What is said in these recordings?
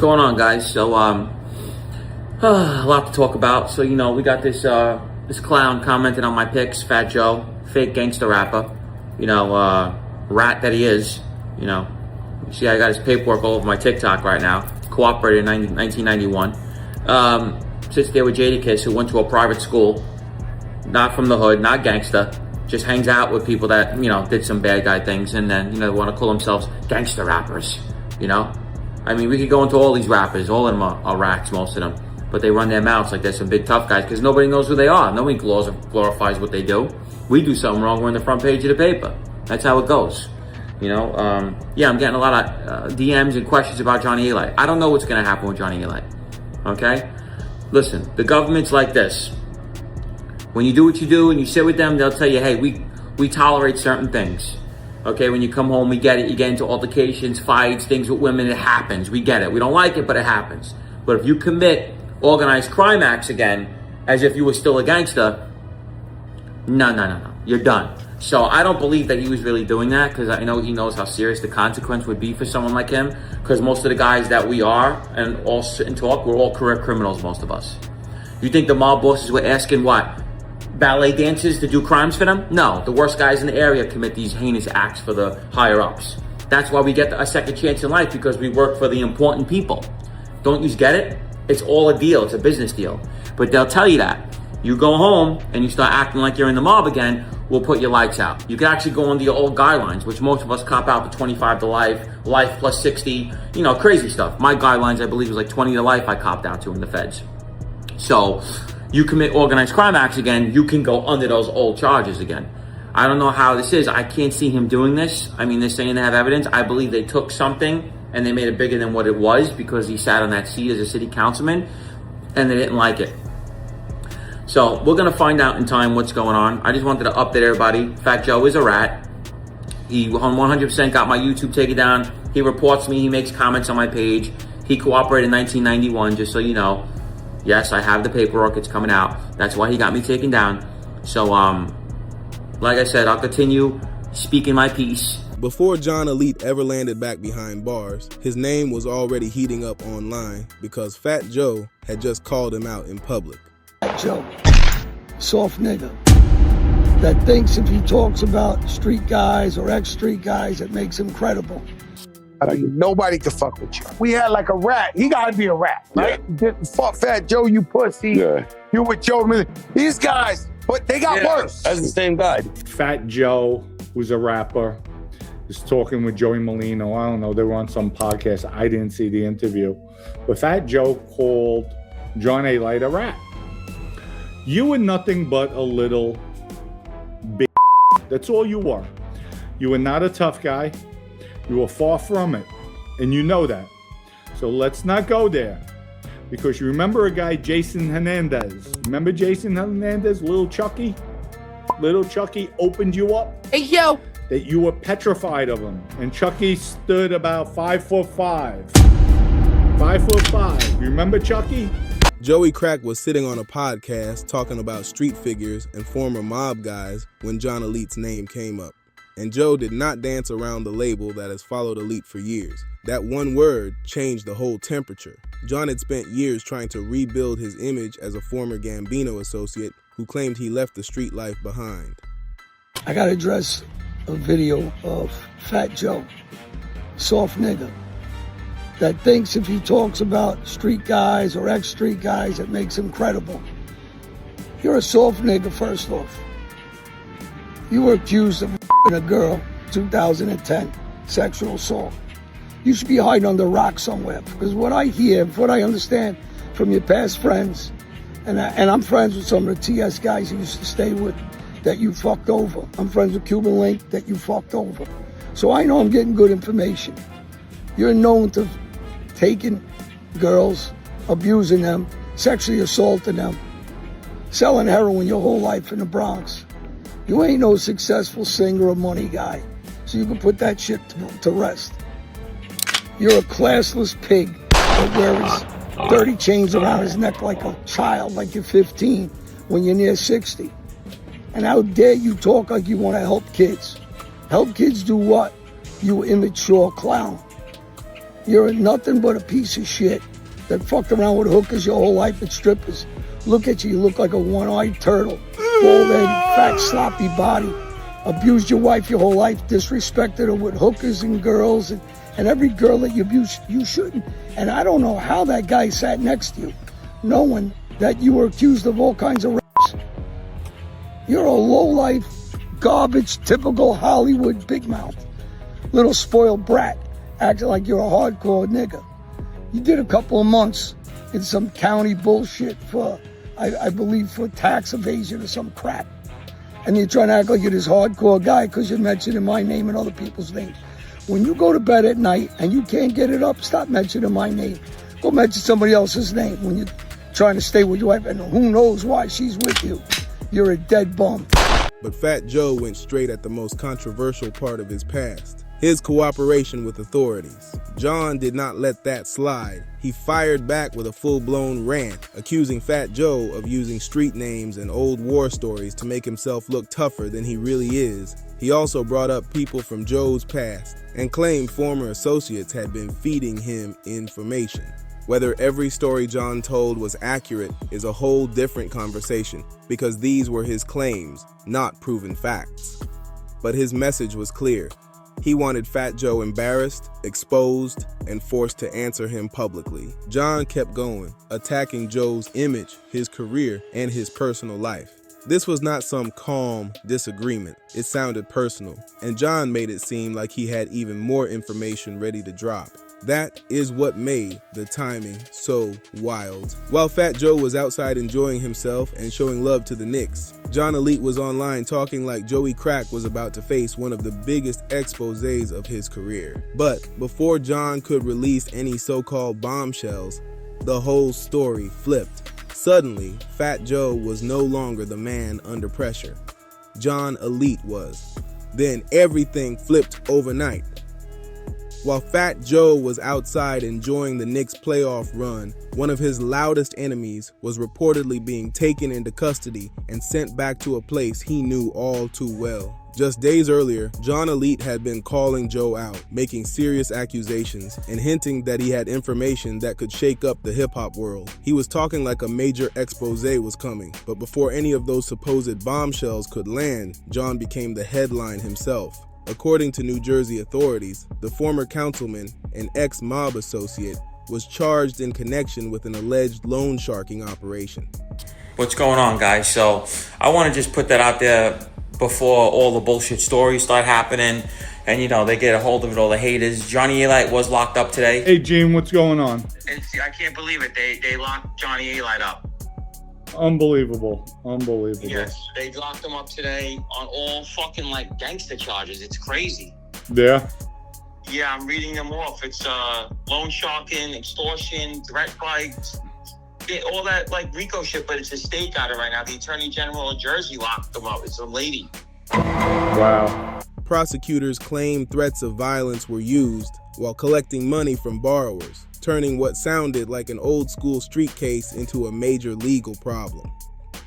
going on, guys? So, a lot to talk about. So, we got this this clown commented on my pics, Fat Joe, fake gangster rapper, rat that he is. You see, I got his paperwork all over my TikTok right now. Cooperated in 1991. Sits there with Jadakiss, who went to a private school, not from the hood, not gangster. Just hangs out with people that, did some bad guy things and then, want to call themselves gangster rappers, I mean, we could go into all these rappers. All of them are rats, most of them. But they run their mouths like they're some big tough guys because nobody knows who they are. Nobody glorifies what they do. We do something wrong, we're on the front page of the paper. That's how it goes. I'm getting a lot of DMs and questions about Johnny Alite. I don't know what's going to happen with Johnny Alite, okay? Listen, the government's like this. When you do what you do and you sit with them, they'll tell you, hey, we tolerate certain things. Okay, when you come home, we get it. You get into altercations, fights, things with women. It happens. We get it. We don't like it, but it happens. But if you commit organized crime acts again, as if you were still a gangster, no. You're done. So I don't believe that he was really doing that because I know he knows how serious the consequence would be for someone like him because most of the guys that we are and all sit and talk, we're all career criminals, most of us. You think the mob bosses were asking what? Ballet dancers to do crimes for them? No, the worst guys in the area commit these heinous acts for the higher ups. That's why we get a second chance in life because we work for the important people. Don't you get it? It's all a deal. It's a business deal. But they'll tell you that. You go home and you start acting like you're in the mob again, we'll put your lights out. You can actually go under your old guidelines, which most of us cop out to 25 to life plus 60, crazy stuff. My guidelines, I believe, was like 20 to life I copped out to in the feds. So you commit organized crime acts again, you can go under those old charges again. I don't know how this is. I can't see him doing this. I mean, they're saying they have evidence. I believe they took something and they made it bigger than what it was because he sat on that seat as a city councilman and they didn't like it. So we're going to find out in time what's going on. I just wanted to update everybody. Fat Joe is a rat. He 100% got my YouTube taken down. He reports me. He makes comments on my page. He cooperated in 1991, just so you know. Yes, I have the paperwork. It's coming out. That's why he got me taken down. So, like I said, I'll continue speaking my piece. Before John Alite ever landed back behind bars, his name was already heating up online because Fat Joe had just called him out in public. Fat Joe, soft nigga, that thinks if he talks about street guys or ex-street guys, it makes him credible. Nobody can fuck with you. We had like a rat. He gotta be a rat, right? Yeah. Fuck Fat Joe, you pussy. Yeah. You with Joe. These guys, but they got worse. That's the same guy. Fat Joe, who's a rapper, was talking with Joey Molino. I don't know, they were on some podcast. I didn't see the interview. But Fat Joe called John Alite a rat. You were nothing but a little big. That's all you were. You were not a tough guy. You were far from it, and you know that. So let's not go there. Because you remember a guy, Jason Hernandez. Remember Jason Hernandez, Little Chucky? Little Chucky opened you up. Hey, yo. That you were petrified of him. And Chucky stood about 5'5". 5'5". You remember Chucky? Joey Crack was sitting on a podcast talking about street figures and former mob guys when John Alite's name came up. And Joe did not dance around the label that has followed Alite for years. That one word changed the whole temperature. John had spent years trying to rebuild his image as a former Gambino associate who claimed he left the street life behind. I gotta address a video of Fat Joe, soft nigga, that thinks if he talks about street guys or ex-street guys, it makes him credible. You're a soft nigga, first off. You were accused of a girl, 2010, sexual assault. You should be hiding under a rock somewhere, because what I hear, what I understand from your past friends, and I'm friends with some of the TS guys you used to stay with that you fucked over. I'm friends with Cuban Link that you fucked over. So I know I'm getting good information. You're known to taking girls, abusing them, sexually assaulting them, selling heroin your whole life in the Bronx. You ain't no successful singer or money guy, so you can put that shit to rest. You're a classless pig that wears 30 chains around his neck like a child, like you're 15 when you're near 60. And how dare you talk like you want to help kids? Help kids do what? You immature clown. You're nothing but a piece of shit that fucked around with hookers your whole life and strippers. Look at you look like a one-eyed turtle. Bald-headed, fat, sloppy body. Abused your wife your whole life, disrespected her with hookers and girls, and every girl that you abuse, you shouldn't. And I don't know how that guy sat next to you, knowing that you were accused of all kinds of rapes. You're a low-life, garbage, typical Hollywood big mouth. Little spoiled brat, acting like you're a hardcore nigga. You did a couple of months in some county bullshit for, I believe, for tax evasion or some crap. And you're trying to act like you're this hardcore guy because you're mentioning my name and other people's names. When you go to bed at night and you can't get it up, stop mentioning my name. Go mention somebody else's name when you're trying to stay with your wife and who knows why she's with you. You're a dead bum. But Fat Joe went straight at the most controversial part of his past, his cooperation with authorities. John did not let that slide. He fired back with a full-blown rant, accusing Fat Joe of using street names and old war stories to make himself look tougher than he really is. He also brought up people from Joe's past and claimed former associates had been feeding him information. Whether every story John told was accurate is a whole different conversation, because these were his claims, not proven facts. But his message was clear. He wanted Fat Joe embarrassed, exposed, and forced to answer him publicly. John kept going, attacking Joe's image, his career, and his personal life. This was not some calm disagreement. It sounded personal, and John made it seem like he had even more information ready to drop. That is what made the timing so wild. While Fat Joe was outside enjoying himself and showing love to the Knicks, John Alite was online talking like Joey Crack was about to face one of the biggest exposés of his career. But before John could release any so-called bombshells, the whole story flipped. Suddenly, Fat Joe was no longer the man under pressure. John Alite was. Then everything flipped overnight. While Fat Joe was outside enjoying the Knicks' playoff run, one of his loudest enemies was reportedly being taken into custody and sent back to a place he knew all too well. Just days earlier, John Alite had been calling Joe out, making serious accusations, and hinting that he had information that could shake up the hip-hop world. He was talking like a major expose was coming, but before any of those supposed bombshells could land, John became the headline himself. According to New Jersey authorities, the former councilman, an ex-mob associate, was charged in connection with an alleged loan sharking operation. What's going on, guys? So I want to just put that out there before all the bullshit stories start happening and, you know, they get a hold of it, all the haters. Johnny Alite was locked up today. Hey, Gene, what's going on? I can't believe it. They locked Johnny Alite up. Unbelievable. Yes, they locked him up today on all fucking like gangster charges. It's crazy. Yeah? Yeah, I'm reading them off. It's loan sharking, extortion, threat fights, all that like RICO shit, but it's a state got it right now. The Attorney General of Jersey locked them up. It's a lady. Wow. Prosecutors claimed threats of violence were used while collecting money from borrowers, turning what sounded like an old-school street case into a major legal problem.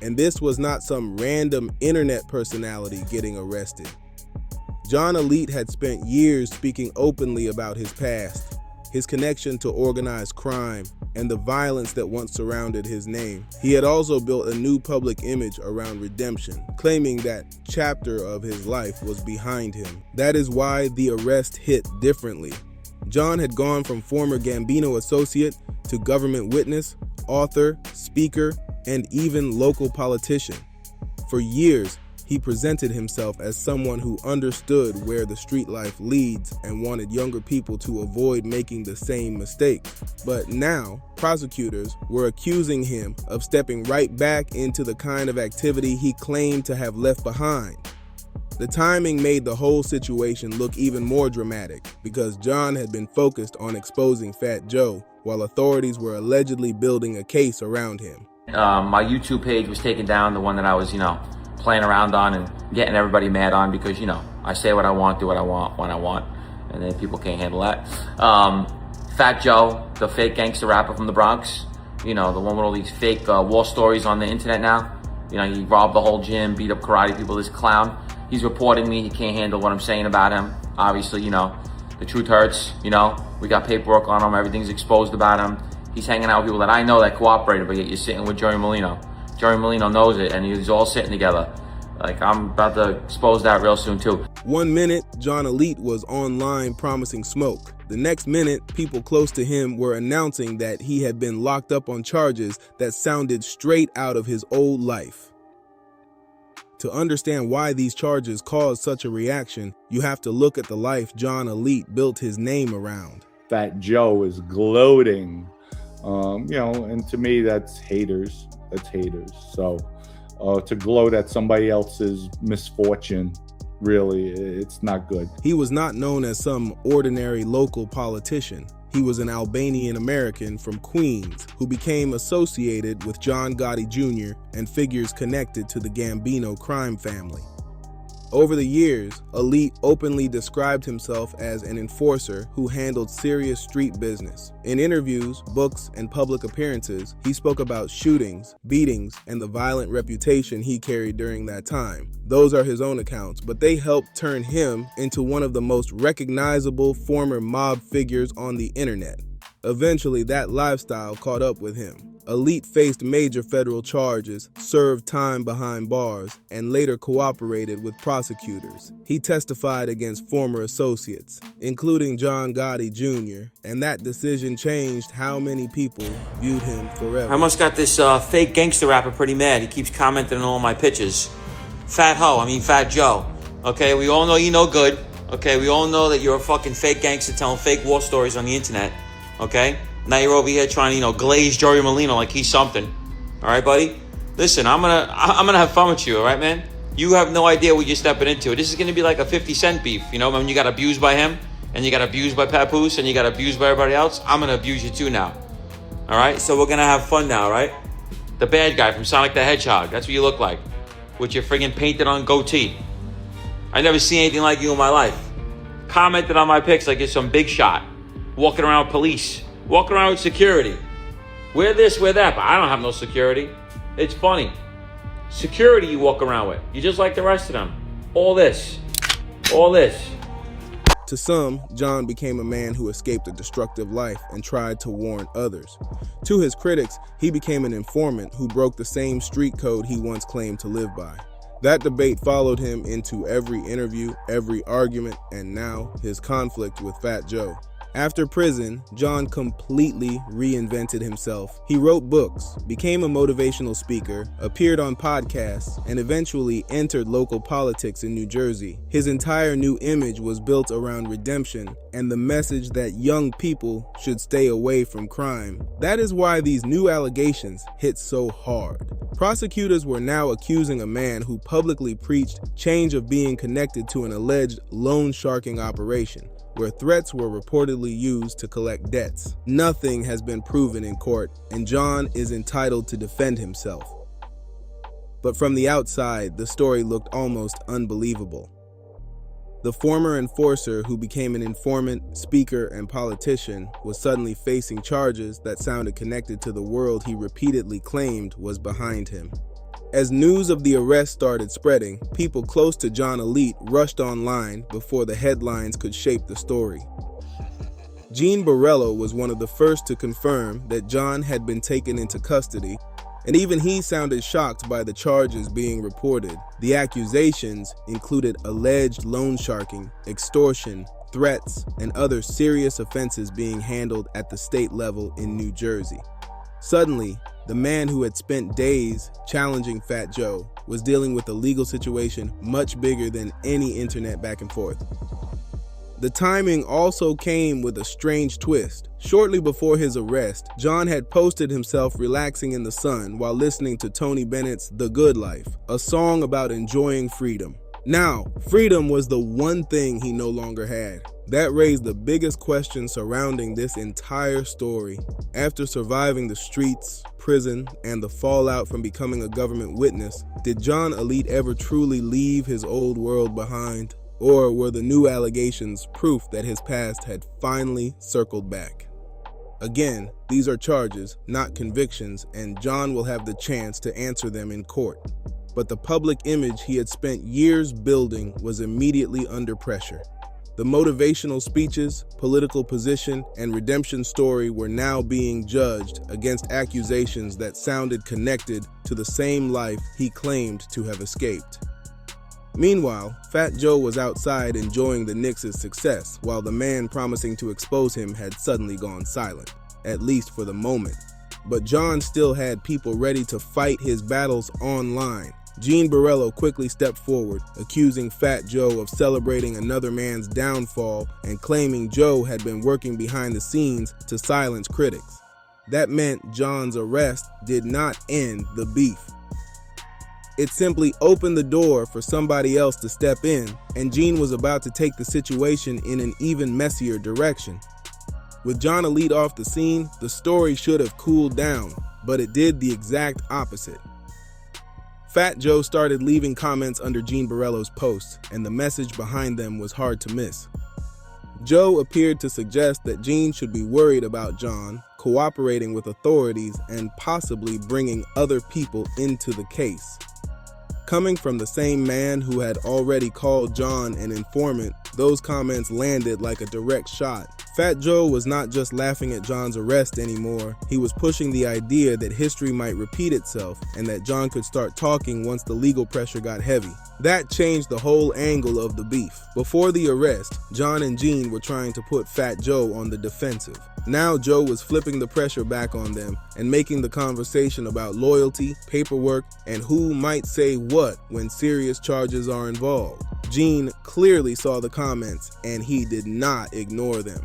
And this was not some random internet personality getting arrested. John Alite had spent years speaking openly about his past, his connection to organized crime, and the violence that once surrounded his name. He had also built a new public image around redemption, claiming that chapter of his life was behind him. That is why the arrest hit differently. John had gone from former Gambino associate to government witness, author, speaker, and even local politician. For years, he presented himself as someone who understood where the street life leads and wanted younger people to avoid making the same mistake. But now, prosecutors were accusing him of stepping right back into the kind of activity he claimed to have left behind. The timing made the whole situation look even more dramatic because John had been focused on exposing Fat Joe while authorities were allegedly building a case around him. My YouTube page was taken down, the one that I was, playing around on and getting everybody mad on because, I say what I want, do what I want, when I want, and then people can't handle that. Fat Joe, the fake gangster rapper from the Bronx, the one with all these fake war stories on the internet now. He robbed the whole gym, beat up karate people, this clown. He's reporting me. He can't handle what I'm saying about him. Obviously, the The truth hurts, you know. We got paperwork on him. Everything's exposed about him. He's hanging out with people that I know that cooperated, but yet you're sitting with Joey Molino. Joey Molino knows it, and he's all sitting together. Like, I'm about to expose that real soon, too. 1 minute, John Alite was online promising smoke. The next minute, people close to him were announcing that he had been locked up on charges that sounded straight out of his old life. To understand why these charges caused such a reaction, you have to look at the life John Alite built his name around. Fat Joe is gloating, and to me, that's haters. That's haters. So to gloat at somebody else's misfortune, really, it's not good. He was not known as some ordinary local politician. He was an Albanian American from Queens who became associated with John Gotti Jr. and figures connected to the Gambino crime family. Over the years, Alite openly described himself as an enforcer who handled serious street business. In interviews, books, and public appearances, he spoke about shootings, beatings, and the violent reputation he carried during that time. Those are his own accounts, but they helped turn him into one of the most recognizable former mob figures on the internet. Eventually, that lifestyle caught up with him. Alite faced major federal charges, served time behind bars, and later cooperated with prosecutors. He testified against former associates, including John Gotti Jr., and that decision changed how many people viewed him forever. I almost got this fake gangster rapper pretty mad. He keeps commenting on all my pictures. Fat Joe. Okay, we all know you no good. Okay, we all know that you're a fucking fake gangster telling fake war stories on the internet. Okay? Now you're over here trying to, glaze Joey Molino like he's something. All right, buddy? Listen, I'm gonna have fun with you, all right, man? You have no idea what you're stepping into. This is gonna be like a 50 Cent beef, when you got abused by him, and you got abused by Papoose, and you got abused by everybody else. I'm gonna abuse you too now. All right? So we're gonna have fun now, all right? The bad guy from Sonic the Hedgehog. That's what you look like. With your friggin' painted on goatee. I never seen anything like you in my life. Commented on my pics like you're some big shot. Walking around with police. Walking around with security. Wear this, wear that, but I don't have no security. It's funny. Security you walk around with. You're just like the rest of them. All this. To some, John became a man who escaped a destructive life and tried to warn others. To his critics, he became an informant who broke the same street code he once claimed to live by. That debate followed him into every interview, every argument, and now his conflict with Fat Joe. After prison, John completely reinvented himself. He wrote books, became a motivational speaker, appeared on podcasts, and eventually entered local politics in New Jersey. His entire new image was built around redemption and the message that young people should stay away from crime. That is why these new allegations hit so hard. Prosecutors were now accusing a man who publicly preached change of being connected to an alleged loan sharking operation, where threats were reportedly used to collect debts. Nothing has been proven in court, and John is entitled to defend himself. But from the outside, the story looked almost unbelievable. The former enforcer who became an informant, speaker, and politician was suddenly facing charges that sounded connected to the world he repeatedly claimed was behind him. As news of the arrest started spreading, people close to John Alite rushed online before the headlines could shape the story. Gene Borello was one of the first to confirm that John had been taken into custody, and even he sounded shocked by the charges being reported. The accusations included alleged loan sharking, extortion, threats, and other serious offenses being handled at the state level in New Jersey. Suddenly, the man who had spent days challenging Fat Joe was dealing with a legal situation much bigger than any internet back and forth. The timing also came with a strange twist. Shortly before his arrest, John had posted himself relaxing in the sun while listening to Tony Bennett's The Good Life, a song about enjoying freedom. Now, freedom was the one thing he no longer had. That raised the biggest question surrounding this entire story. After surviving the streets, prison, and the fallout from becoming a government witness, did John Alite ever truly leave his old world behind? Or were the new allegations proof that his past had finally circled back? Again, these are charges, not convictions, and John will have the chance to answer them in court. But the public image he had spent years building was immediately under pressure. The The motivational speeches, political position, and redemption story were now being judged against accusations that sounded connected to the same life he claimed to have escaped. Meanwhile, Fat Joe was outside enjoying the Knicks' success, while the man promising to expose him had suddenly gone silent, at least for the moment. But John still had people ready to fight his battles online. Gene Borello quickly stepped forward, accusing Fat Joe of celebrating another man's downfall and claiming Joe had been working behind the scenes to silence critics. That meant John's arrest did not end the beef. It simply opened the door for somebody else to step in, and Gene was about to take the situation in an even messier direction. With John Alite off the scene, the story should have cooled down, but it did the exact opposite. Fat Joe started leaving comments under Gene Borello's posts, and the message behind them was hard to miss. Joe appeared to suggest that Gene should be worried about John, cooperating with authorities, and possibly bringing other people into the case. Coming from the same man who had already called John an informant, those comments landed like a direct shot. Fat Joe was not just laughing at John's arrest anymore, he was pushing the idea that history might repeat itself and that John could start talking once the legal pressure got heavy. That changed the whole angle of the beef. Before the arrest, John and Gene were trying to put Fat Joe on the defensive. Now Joe was flipping the pressure back on them and making the conversation about loyalty, paperwork, and who might say what when serious charges are involved. Gene clearly saw the comments and he did not ignore them.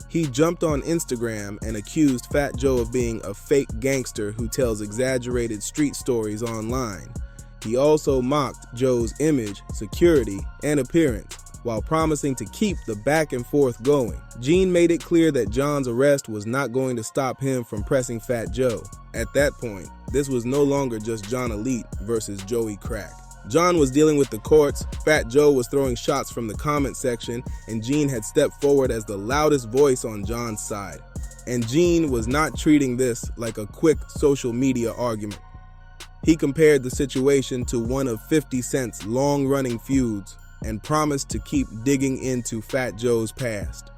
He jumped on Instagram and accused Fat Joe of being a fake gangster who tells exaggerated street stories online. He also mocked Joe's image, security, and appearance, while promising to keep the back and forth going. Gene made it clear that John's arrest was not going to stop him from pressing Fat Joe. At that point, this was no longer just John Alite versus Joey Crack. John was dealing with the courts, Fat Joe was throwing shots from the comment section, and Gene had stepped forward as the loudest voice on John's side. And Gene was not treating this like a quick social media argument. He compared the situation to one of 50 Cent's long-running feuds and promised to keep digging into Fat Joe's past.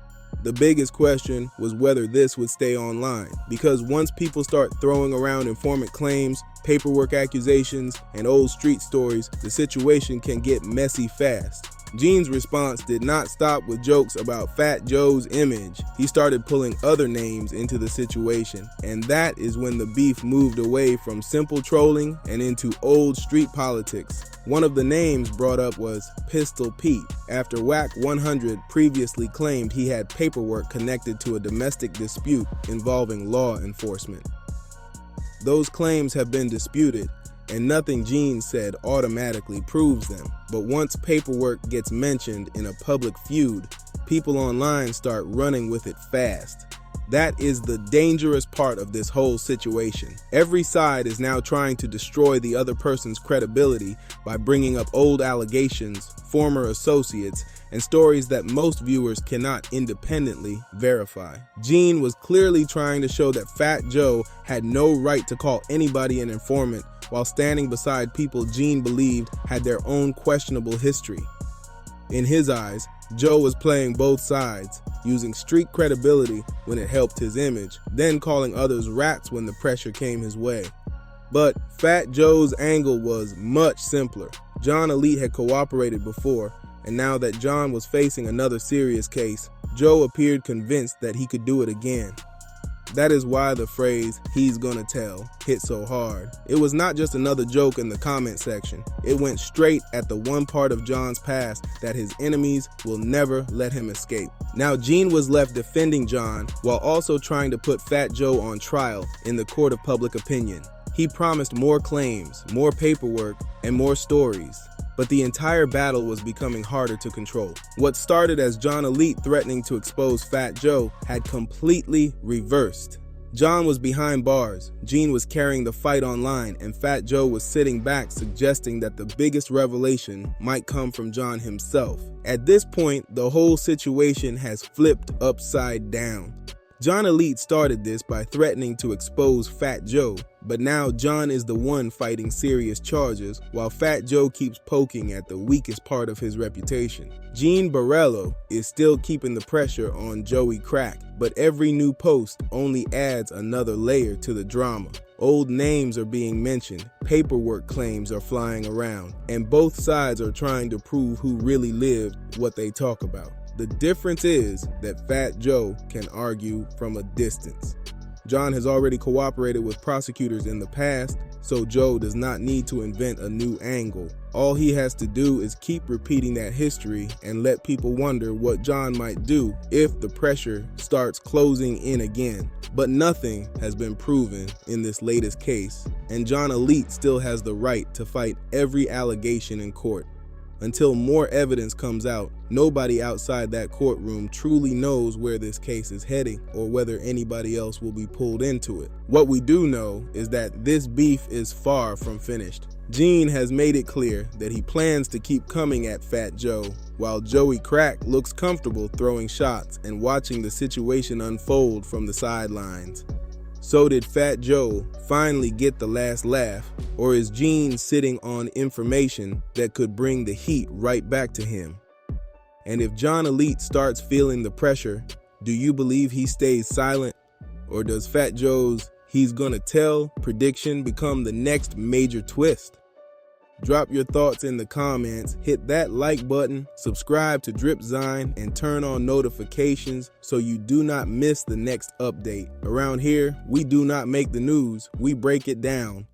The biggest question was whether this would stay online, because once people start throwing around informant claims, paperwork accusations, and old street stories, the situation can get messy fast. Gene's response did not stop with jokes about Fat Joe's image. He started pulling other names into the situation, and that is when the beef moved away from simple trolling and into old street politics. One of the names brought up was Pistol Pete, after Whack 100 previously claimed he had paperwork connected to a domestic dispute involving law enforcement. Those claims have been disputed, and nothing Gene said automatically proves them. But once paperwork gets mentioned in a public feud, people online start running with it fast. That is the dangerous part of this whole situation. Every side is now trying to destroy the other person's credibility by bringing up old allegations, former associates, and stories that most viewers cannot independently verify. Gene was clearly trying to show that Fat Joe had no right to call anybody an informant while standing beside people Gene believed had their own questionable history. In his eyes, Joe was playing both sides, using street credibility when it helped his image, then calling others rats when the pressure came his way. But Fat Joe's angle was much simpler. John Alite had cooperated before, and now that John was facing another serious case, Joe appeared convinced that he could do it again. That is why the phrase, "he's gonna tell," hit so hard. It was not just another joke in the comment section. It went straight at the one part of John's past that his enemies will never let him escape. Now Gene was left defending John while also trying to put Fat Joe on trial in the court of public opinion. He promised more claims, more paperwork, and more stories. But the entire battle was becoming harder to control. What started as John Alite threatening to expose Fat Joe had completely reversed. John was behind bars, Gene was carrying the fight online, and Fat Joe was sitting back suggesting that the biggest revelation might come from John himself. At this point, the whole situation has flipped upside down. John Alite started this by threatening to expose Fat Joe, but now John is the one fighting serious charges while Fat Joe keeps poking at the weakest part of his reputation. Gene Barello is still keeping the pressure on Joey Crack, but every new post only adds another layer to the drama. Old names are being mentioned, paperwork claims are flying around, and both sides are trying to prove who really lived what they talk about. The difference is that Fat Joe can argue from a distance. John has already cooperated with prosecutors in the past, so Joe does not need to invent a new angle. All he has to do is keep repeating that history and let people wonder what John might do if the pressure starts closing in again. But nothing has been proven in this latest case, and John Alite still has the right to fight every allegation in court. Until more evidence comes out, nobody outside that courtroom truly knows where this case is heading or whether anybody else will be pulled into it. What we do know is that this beef is far from finished. Gene has made it clear that he plans to keep coming at Fat Joe, while Joey Crack looks comfortable throwing shots and watching the situation unfold from the sidelines. So did Fat Joe finally get the last laugh, or is Gene sitting on information that could bring the heat right back to him? And if John Alite starts feeling the pressure, do you believe he stays silent? Or does Fat Joe's "he's gonna tell" prediction become the next major twist? Drop your thoughts in the comments, hit that like button, subscribe to Dripzine, and turn on notifications so you do not miss the next update. Around here, we do not make the news, we break it down.